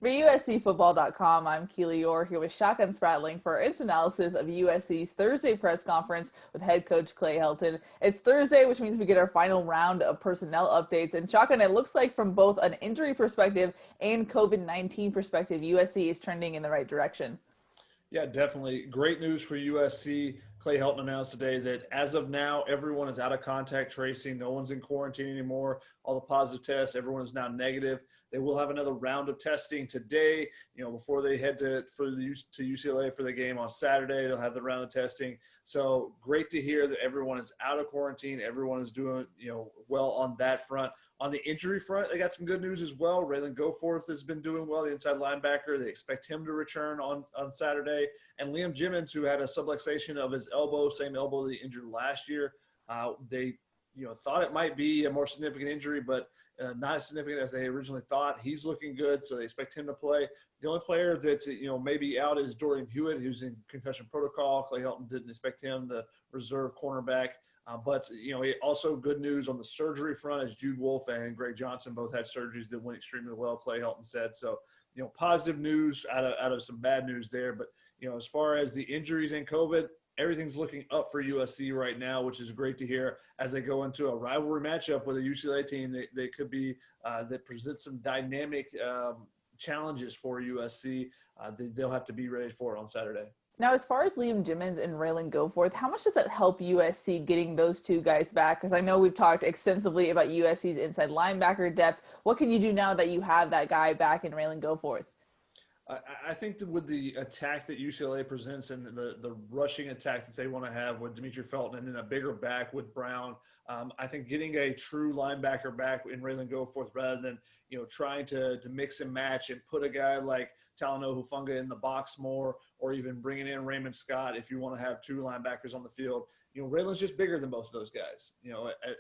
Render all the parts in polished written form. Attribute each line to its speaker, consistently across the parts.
Speaker 1: For USCFootball.com, I'm Keely Eure here with Shotgun Spratling for our instant analysis of USC's Thursday press conference with head coach Clay Helton. It's Thursday, which means we get our final round of personnel updates. And Shotgun, it looks like from both an injury perspective and COVID-19 perspective, USC is trending in the right direction.
Speaker 2: Yeah, definitely. Great news for USC. Clay Helton announced today that as of now, everyone is out of contact tracing. No one's in quarantine anymore. All the positive tests, everyone is now negative. They will have another round of testing today, before they head to UCLA for the game on Saturday. They'll have the round of testing. So great to hear that everyone is out of quarantine. Everyone is doing, well on that front. On the injury front, they got some good news as well. Raylan Goforth has been doing well, the inside linebacker. They expect him to return on Saturday. And Liam Jimmons, who had a subluxation of his elbow, same elbow that he injured last year, they thought it might be a more significant injury, but not as significant as they originally thought. He's looking good, so they expect him to play. The only player that's maybe out is Dorian Hewitt, who's in concussion protocol. Clay Helton didn't expect him, the reserve cornerback. But also good news on the surgery front, as Jude Wolfe and Greg Johnson both had surgeries that went extremely well, Clay Helton said. So, positive news out of some bad news there. But, as far as the injuries and COVID, everything's looking up for USC right now, which is great to hear as they go into a rivalry matchup with a UCLA team. They could be that presents some dynamic challenges for USC. They'll have to be ready for it on Saturday.
Speaker 1: Now, as far as Liam Jimmons and Raylan Goforth, how much does that help USC getting those two guys back? Because I know we've talked extensively about USC's inside linebacker depth. What can you do now that you have that guy back in Raylan Goforth?
Speaker 2: I think that with the attack that UCLA presents and the rushing attack that they want to have with Demetri Felton and then a bigger back with Brown, I think getting a true linebacker back in Raylan Goforth rather than trying to mix and match and put a guy like Talanoa Hufanga in the box more, or even bringing in Raymond Scott if you want to have two linebackers on the field. Raylan's just bigger than both of those guys,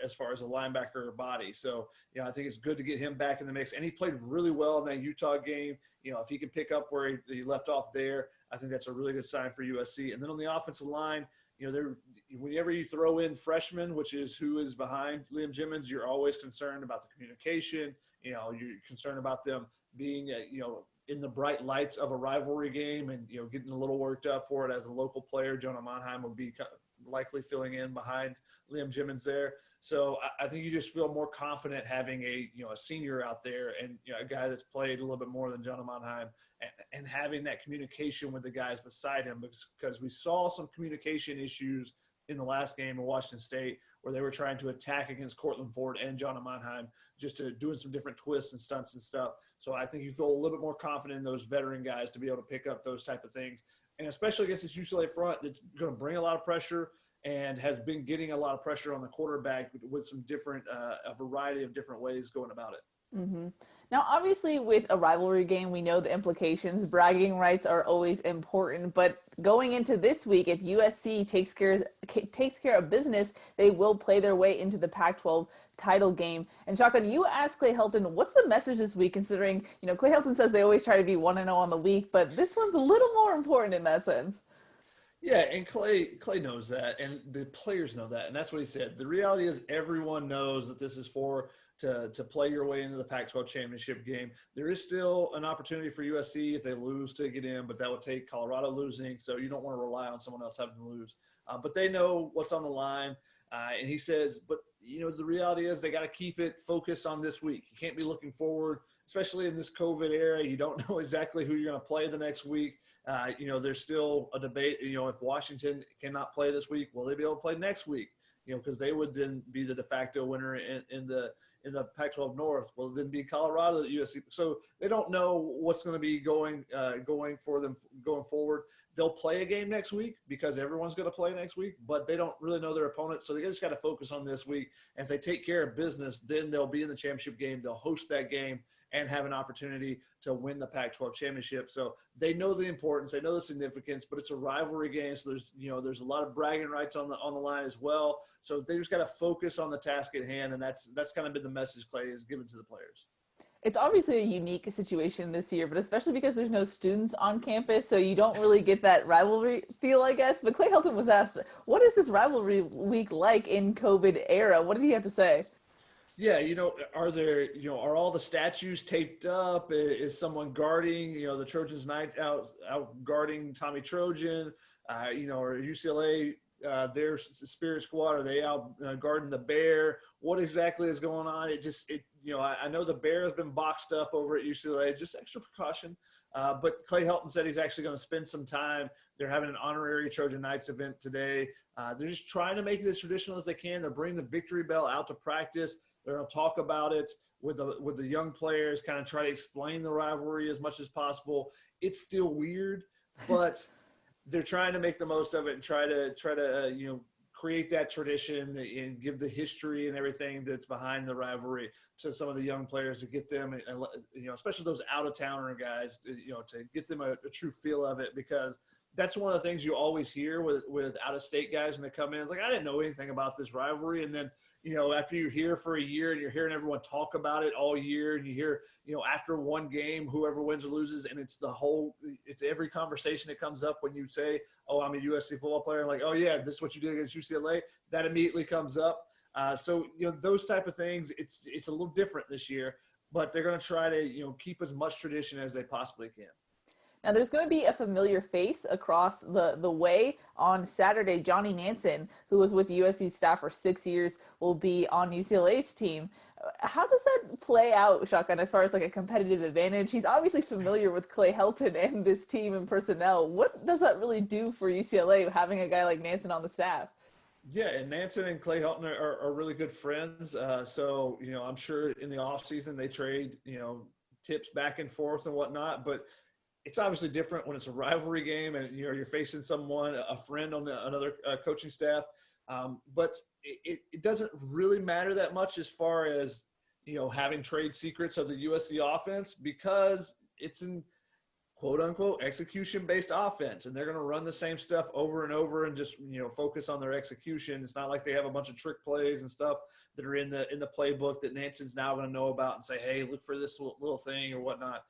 Speaker 2: as far as a linebacker body. So, I think it's good to get him back in the mix. And he played really well in that Utah game. If he can pick up where he left off there, I think that's a really good sign for USC. And then on the offensive line, whenever you throw in freshmen, which is who is behind Liam Jimmons, you're always concerned about the communication. You're concerned about them being, in the bright lights of a rivalry game and, getting a little worked up for it as a local player. Jonah Monheim would be likely filling in behind Liam Jimmons there. So I think you just feel more confident having a senior out there and a guy that's played a little bit more than Jonah Monheim and having that communication with the guys beside him, because we saw some communication issues in the last game in Washington State where they were trying to attack against Cortland Ford and Jonah Monheim, just doing some different twists and stunts and stuff. So I think you feel a little bit more confident in those veteran guys to be able to pick up those type of things. And especially against this UCLA front that's going to bring a lot of pressure and has been getting a lot of pressure on the quarterback with some different, a variety of different ways going about it.
Speaker 1: Mm-hmm. Now, obviously, with a rivalry game, we know the implications. Bragging rights are always important, but going into this week, if USC takes care of business, they will play their way into the Pac-12 title game. And Shotgun, you asked Clay Helton, what's the message this week? Considering Clay Helton says they always try to be 1-0 on the week, but this one's a little more important in that sense.
Speaker 2: Yeah, and Clay knows that, and the players know that, and that's what he said. The reality is everyone knows that this is to play your way into the Pac-12 championship game. There is still an opportunity for USC if they lose to get in, but that would take Colorado losing, so you don't want to rely on someone else having to lose. But they know what's on the line, and he says, but, the reality is they got to keep it focused on this week. You can't be looking forward, especially in this COVID era. You don't know exactly who you're going to play the next week. There's still a debate, if Washington cannot play this week, will they be able to play next week? Because they would then be the de facto winner in the Pac-12 North. Will it then be Colorado at USC? So they don't know what's going to be going for them going forward. They'll play a game next week because everyone's going to play next week, but they don't really know their opponent. So they just got to focus on this week. And if they take care of business, then they'll be in the championship game. They'll host that game and have an opportunity to win the Pac-12 championship. So they know the importance, they know the significance, but it's a rivalry game. So there's a lot of bragging rights on the line as well. So they just got to focus on the task at hand. And that's kind of been the message Clay has given to the players.
Speaker 1: It's obviously a unique situation this year, but especially because there's no students on campus, so you don't really get that rivalry feel, I guess. But Clay Helton was asked, what is this rivalry week like in COVID era? What did he have to say?
Speaker 2: Yeah, are there, are all the statues taped up? Is someone guarding, the Trojans night out guarding Tommy Trojan? Or UCLA, their spirit squad, are they out guarding the bear? What exactly is going on? I know the bear has been boxed up over at UCLA, just extra precaution. But Clay Helton said he's actually going to spend some time. They're having an honorary Trojan Knights event today. They're just trying to make it as traditional as they can. They're bringing the victory bell out to practice. They're going to talk about it with the young players, kind of try to explain the rivalry as much as possible. It's still weird, but they're trying to make the most of it and try to create that tradition and give the history and everything that's behind the rivalry to some of the young players to get them, and especially those out-of-towner guys, to get them a true feel of it, because that's one of the things you always hear with out-of-state guys when they come in. It's like, I didn't know anything about this rivalry. And then, after you're here for a year and you're hearing everyone talk about it all year, and you hear, after one game, whoever wins or loses, and it's every conversation that comes up when you say, oh, I'm a USC football player, like, oh yeah, this is what you did against UCLA, that immediately comes up. So those type of things, it's a little different this year, but they're going to try to, keep as much tradition as they possibly can.
Speaker 1: Now, there's going to be a familiar face across the way on Saturday. Johnny Nansen, who was with USC staff for 6 years, will be on UCLA's team. How does that play out, Shotgun, as far as like a competitive advantage? He's obviously familiar with Clay Helton and this team and personnel. What does that really do for UCLA, having a guy like Nansen on the staff?
Speaker 2: Yeah, and Nansen and Clay Helton are really good friends. So, I'm sure in the offseason they trade, tips back and forth and whatnot. But it's obviously different when it's a rivalry game and you're facing someone, a friend on another coaching staff. But it doesn't really matter that much as far as having trade secrets of the USC offense, because it's an quote unquote execution based offense, and they're going to run the same stuff over and over and just focus on their execution. It's not like they have a bunch of trick plays and stuff that are in the playbook that Nansen's now going to know about and say, hey, look for this little thing or whatnot.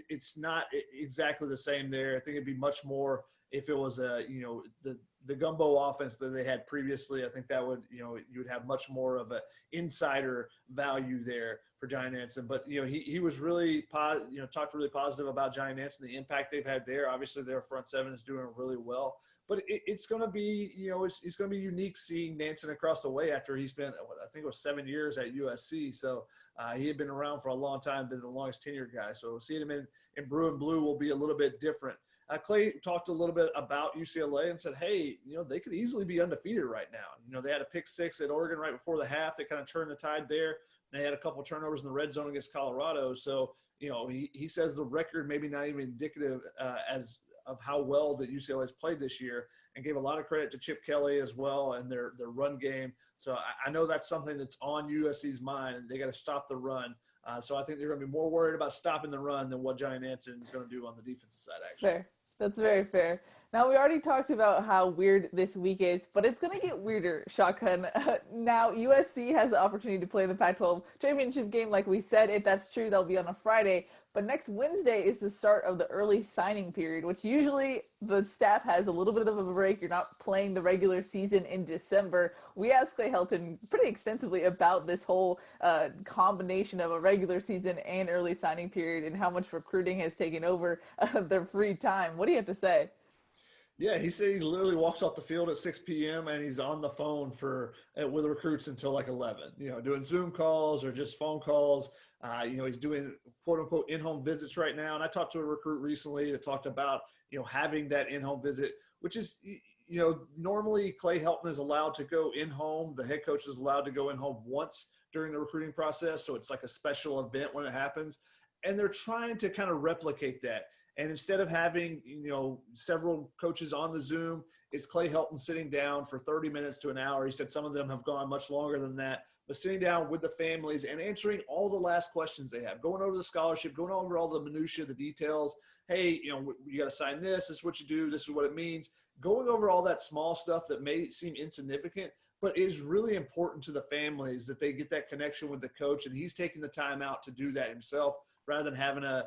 Speaker 2: It's not exactly the same there. I think it'd be much more if it was the gumbo offense that they had previously. I think that would, you would have much more of an insider value there for Johnny Nansen. But, he was really, talked really positive about Johnny Nansen, the impact they've had there. Obviously, their front seven is doing really well. But it's going to be, it's going to be unique seeing Nansen across the way after he spent, I think it was 7 years at USC. So he had been around for a long time, been the longest tenured guy. So seeing him in blue and blue will be a little bit different. Clay talked a little bit about UCLA and said, hey, they could easily be undefeated right now. They had a pick six at Oregon right before the half that kind of turned the tide there. They had a couple of turnovers in the red zone against Colorado. So, he says the record maybe not even indicative of how well that UCLA has played this year, and gave a lot of credit to Chip Kelly as well and their run game. So I know that's something that's on USC's mind, and they got to stop the run. So I think they're going to be more worried about stopping the run than what Johnny Nansen is going to do on the defensive side, actually.
Speaker 1: Fair. That's very fair. Now, we already talked about how weird this week is, but it's going to get weirder, Shotgun. Now, USC has the opportunity to play the Pac-12 championship game. Like we said, if that's true, they'll be on a Friday. But next Wednesday is the start of the early signing period, which usually the staff has a little bit of a break. You're not playing the regular season in December. We asked Clay Helton pretty extensively about this whole combination of a regular season and early signing period and how much recruiting has taken over their free time. What do you have to say?
Speaker 2: Yeah, he said he literally walks off the field at 6 p.m. and he's on the phone with recruits until like 11, doing Zoom calls or just phone calls. He's doing quote unquote in-home visits right now. And I talked to a recruit recently that talked about, having that in-home visit, which is, normally Clay Helton is allowed to go in-home. The head coach is allowed to go in-home once during the recruiting process. So it's like a special event when it happens. And they're trying to kind of replicate that. And instead of having, several coaches on the Zoom, it's Clay Helton sitting down for 30 minutes to an hour. He said some of them have gone much longer than that, but sitting down with the families and answering all the last questions they have, going over the scholarship, going over all the minutia, the details. Hey, you got to sign this. This is what you do. This is what it means. Going over all that small stuff that may seem insignificant, but is really important to the families, that they get that connection with the coach. And he's taking the time out to do that himself, rather than having a,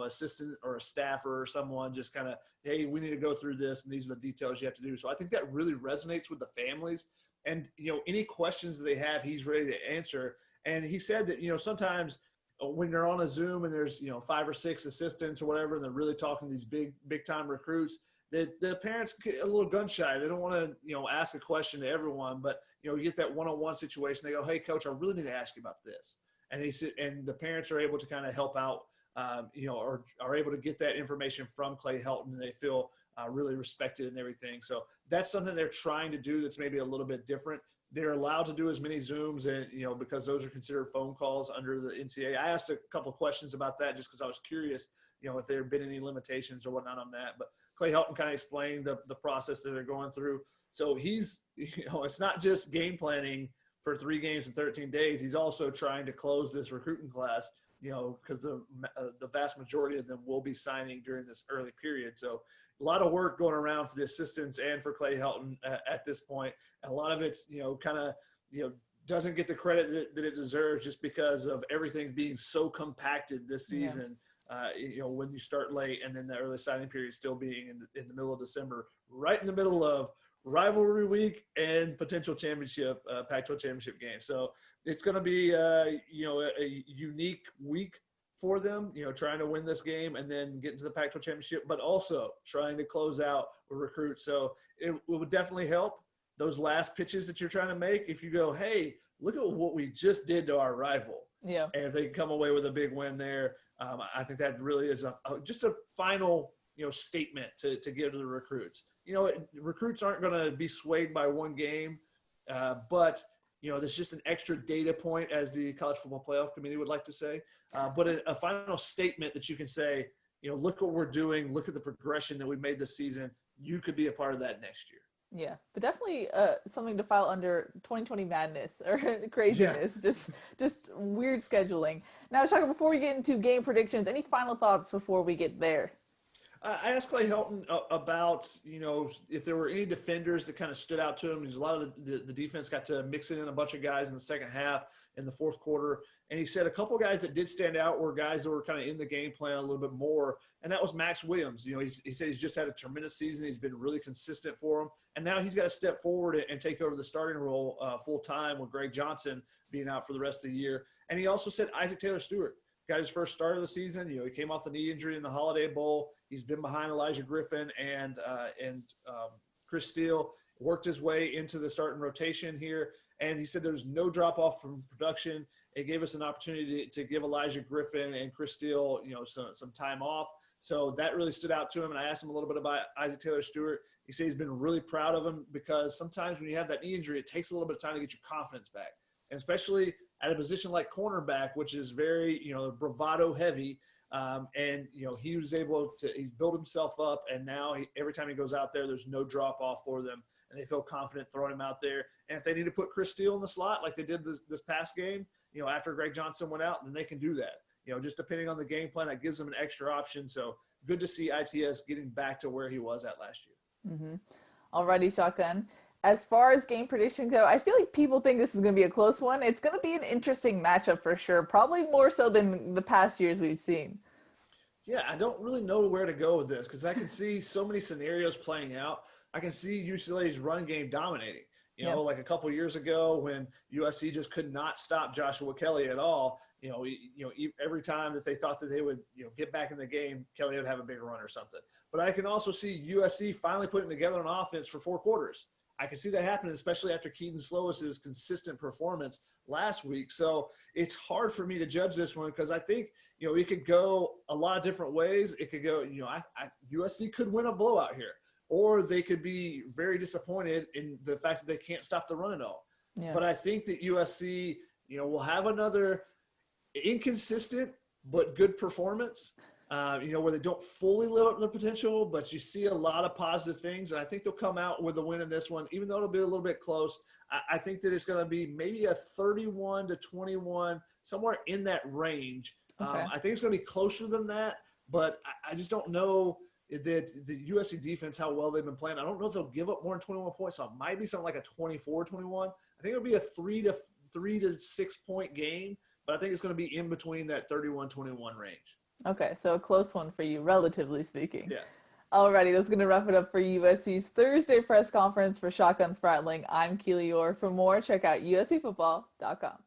Speaker 2: assistant or a staffer or someone just kind of, hey, we need to go through this and these are the details you have to do. So I think that really resonates with the families. And, any questions that they have, he's ready to answer. And he said that, sometimes when they're on a Zoom and there's, 5 or 6 assistants or whatever, and they're really talking to these big time recruits, that the parents get a little gun shy. They don't want to, ask a question to everyone, but, you get that one-on-one situation. They go, "Hey, coach, I really need to ask you about this." And and the parents are able to kind of help out, or are able to get that information from Clay Helton, and they feel really respected and everything. So that's something they're trying to do that's maybe a little bit different. They're allowed to do as many Zooms, and because those are considered phone calls under the NCAA. I asked a couple of questions about that just because I was curious, if there had been any limitations or whatnot on that. But Clay Helton kind of explained the process that they're going through. So he's, it's not just game planning for 3 games in 13 days. He's also trying to close this recruiting class, because the vast majority of them will be signing during this early period. So a lot of work going around for the assistants and for Clay Helton at this point. And a lot of it's, doesn't get the credit that it deserves just because of everything being so compacted this season. Yeah. When you start late and then the early signing period still being in the middle of December, right in the middle of rivalry week and potential championship, Pac-12 championship game. So it's going to be, a unique week for them, trying to win this game and then get into the Pac-12 championship, but also trying to close out with recruits. So it would definitely help those last pitches that you're trying to make. If you go, "Hey, look at what we just did to our rival."
Speaker 1: Yeah.
Speaker 2: And if they can come away with a big win there, I think that really is just a final, statement to give to the recruits. Recruits aren't going to be swayed by one game, but there's just an extra data point, as the College Football Playoff Committee would like to say, but a final statement that you can say, look what we're doing, look at the progression that we made this season. You could be a part of that next year.
Speaker 1: Yeah, but definitely something to file under 2020 madness or craziness, yeah. just weird scheduling. Now, Shaka, before we get into game predictions, any final thoughts before we get there?
Speaker 2: I asked Clay Helton about, if there were any defenders that kind of stood out to him, because a lot of the defense got to mix in a bunch of guys in the second half, in the fourth quarter. And he said a couple of guys that did stand out were guys that were kind of in the game plan a little bit more. And that was Max Williams. He said he's just had a tremendous season. He's been really consistent for him. And now he's got to step forward and take over the starting role full time, with Greg Johnson being out for the rest of the year. And he also said Isaac Taylor-Stewart got his first start of the season. He came off the knee injury in the Holiday Bowl. He's been behind Elijah Griffin and Chris Steele, worked his way into the starting rotation here. And he said there's no drop off from production. It gave us an opportunity to give Elijah Griffin and Chris Steele, some time off. So that really stood out to him. And I asked him a little bit about Isaac Taylor-Stewart. He said he's been really proud of him, because sometimes when you have that knee injury, it takes a little bit of time to get your confidence back. And especially at a position like cornerback, which is very, bravado heavy. And he was able to, he's built himself up, and now every time he goes out there, there's no drop off for them, and they feel confident throwing him out there. And if they need to put Chris Steele in the slot like they did this past game, after Greg Johnson went out, then they can do that. Just depending on the game plan, that gives them an extra option. So good to see ITS getting back to where he was at last year.
Speaker 1: Mm-hmm. Alrighty, Shotgun. As far as game predictions go, I feel like people think this is going to be a close one. It's going to be an interesting matchup for sure, probably more so than the past years we've seen.
Speaker 2: Yeah, I don't really know where to go with this, because I can see so many scenarios playing out. I can see UCLA's run game dominating. Like a couple years ago when USC just could not stop Joshua Kelly at all. Every time that they thought that they would, get back in the game, Kelly would have a big run or something. But I can also see USC finally putting together an offense for 4 quarters. I can see that happening, especially after Keaton Slovis's consistent performance last week. So it's hard for me to judge this one, because I think, it could go a lot of different ways. It could go, USC could win a blowout here, or they could be very disappointed in the fact that they can't stop the run at all. Yeah. But I think that USC, will have another inconsistent but good performance. Where they don't fully live up to their potential, but you see a lot of positive things. And I think they'll come out with a win in this one, even though it'll be a little bit close. I think that it's going to be maybe a 31-21, somewhere in that range. Okay. I think it's going to be closer than that, but I just don't know that the USC defense, how well they've been playing. I don't know if they'll give up more than 21 points. So it might be something like a 24-21. I think it'll be a 3 to 6 point game, but I think it's going to be in between that 31-21 range.
Speaker 1: Okay, so a close one for you, relatively speaking.
Speaker 2: Yeah.
Speaker 1: Alrighty, that's going to wrap it up for USC's Thursday press conference. For Shotgun Spratling, I'm Keely Eure. For more, check out uscfootball.com.